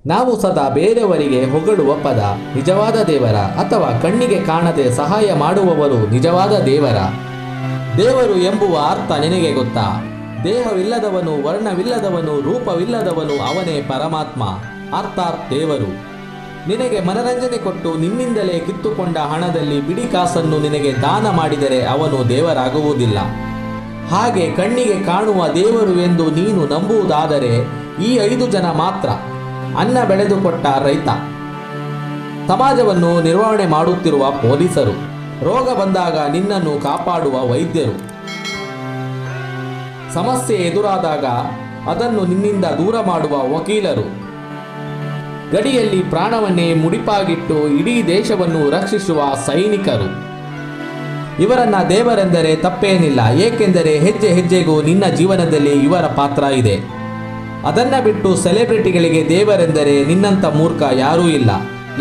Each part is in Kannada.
ನಾವು ಸದಾ ಬೇರೆಯವರಿಗೆ ಹೊಗಳುವ ಪದ ನಿಜವಾದ ದೇವರ, ಅಥವಾ ಕಣ್ಣಿಗೆ ಕಾಣದೆ ಸಹಾಯ ಮಾಡುವವರು ನಿಜವಾದ ದೇವರ? ದೇವರು ಎಂಬುವ ಅರ್ಥ ನಿನಗೆ ಗೊತ್ತಾ? ದೇಹವಿಲ್ಲದವನು, ವರ್ಣವಿಲ್ಲದವನು, ರೂಪವಿಲ್ಲದವನು ಅವನೇ ಪರಮಾತ್ಮ, ಅರ್ಥಾತ್ ದೇವರು. ನಿನಗೆ ಮನರಂಜನೆ ಕೊಟ್ಟು ನಿನ್ನಿಂದಲೇ ಕಿತ್ತುಕೊಂಡ ಹಣದಲ್ಲಿ ಬಿಡಿ ಕಾಸನ್ನು ನಿನಗೆ ದಾನ ಮಾಡಿದರೆ ಅವನು ದೇವರಾಗುವುದಿಲ್ಲ. ಹಾಗೆ ಕಣ್ಣಿಗೆ ಕಾಣುವ ದೇವರು ಎಂದು ನೀನು ನಂಬುವುದಾದರೆ ಈ 5 ಜನ ಮಾತ್ರ: ಅನ್ನ ಬೆಳೆದುಕೊಟ್ಟ ರೈತ, ಸಮಾಜವನ್ನು ನಿರ್ವಹಣೆ ಮಾಡುತ್ತಿರುವ ಪೊಲೀಸರು, ರೋಗ ಬಂದಾಗ ನಿನ್ನನ್ನು ಕಾಪಾಡುವ ವೈದ್ಯರು, ಸಮಸ್ಯೆ ಎದುರಾದಾಗ ಅದನ್ನು ನಿನ್ನಿಂದ ದೂರ ಮಾಡುವ ವಕೀಲರು, ಗಡಿಯಲ್ಲಿ ಪ್ರಾಣವನ್ನೇ ಮುಡಿಪಾಗಿಟ್ಟು ಇಡೀ ದೇಶವನ್ನು ರಕ್ಷಿಸುವ ಸೈನಿಕರು. ಇವರನ್ನ ದೇವರೆಂದರೆ ತಪ್ಪೇನಿಲ್ಲ, ಏಕೆಂದರೆ ಹೆಜ್ಜೆ ಹೆಜ್ಜೆಗೂ ನಿನ್ನ ಜೀವನದಲ್ಲಿ ಇವರ ಪಾತ್ರ ಇದೆ. ಅದನ್ನ ಬಿಟ್ಟು ಸೆಲೆಬ್ರಿಟಿಗಳಿಗೆ ದೇವರೆಂದರೆ ನಿನ್ನಂಥ ಮೂರ್ಖ ಯಾರೂ ಇಲ್ಲ,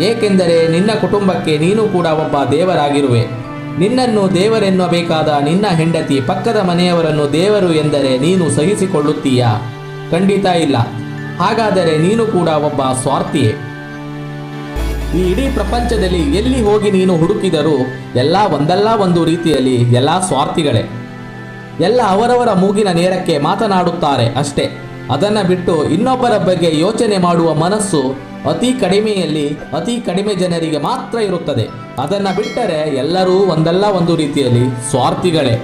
ಏಕೆಂದರೆ ನಿನ್ನ ಕುಟುಂಬಕ್ಕೆ ನೀನು ಕೂಡ ಒಬ್ಬ ದೇವರಾಗಿರುವೆ. ನಿನ್ನನ್ನು ದೇವರೆನ್ನಬೇಕಾದ ನಿನ್ನ ಹೆಂಡತಿ, ಪಕ್ಕದ ಮನೆಯವರನ್ನು ದೇವರು ಎಂದರೆ ನೀನು ಸಹಿಸಿಕೊಳ್ಳುತ್ತೀಯಾ? ಖಂಡಿತ ಇಲ್ಲ. ಹಾಗಾದರೆ ನೀನು ಕೂಡ ಒಬ್ಬ ಸ್ವಾರ್ಥಿಯೇ. ಈ ಇಡೀ ಪ್ರಪಂಚದಲ್ಲಿ ಎಲ್ಲಿ ಹೋಗಿ ನೀನು ಹುಡುಕಿದರೂ ಎಲ್ಲ ಒಂದಲ್ಲ ಒಂದು ರೀತಿಯಲ್ಲಿ ಎಲ್ಲ ಸ್ವಾರ್ಥಿಗಳೇ. ಎಲ್ಲ ಅವರವರ ಮೂಗಿನ ನೇರಕ್ಕೆ ಮಾತನಾಡುತ್ತಾರೆ ಅಷ್ಟೇ. ಅದನ್ನು ಬಿಟ್ಟು ಇನ್ನೊಬ್ಬರ ಬಗ್ಗೆ ಯೋಚನೆ ಮಾಡುವ ಮನಸ್ಸು ಅತಿ ಕಡಿಮೆಯಲ್ಲಿ ಅತಿ ಕಡಿಮೆ ಜನರಿಗೆ ಮಾತ್ರ ಇರುತ್ತದೆ. ಅದನ್ನು ಬಿಟ್ಟರೆ ಎಲ್ಲರೂ ಒಂದಲ್ಲ ಒಂದು ರೀತಿಯಲ್ಲಿ ಸ್ವಾರ್ಥಿಗಳೇ.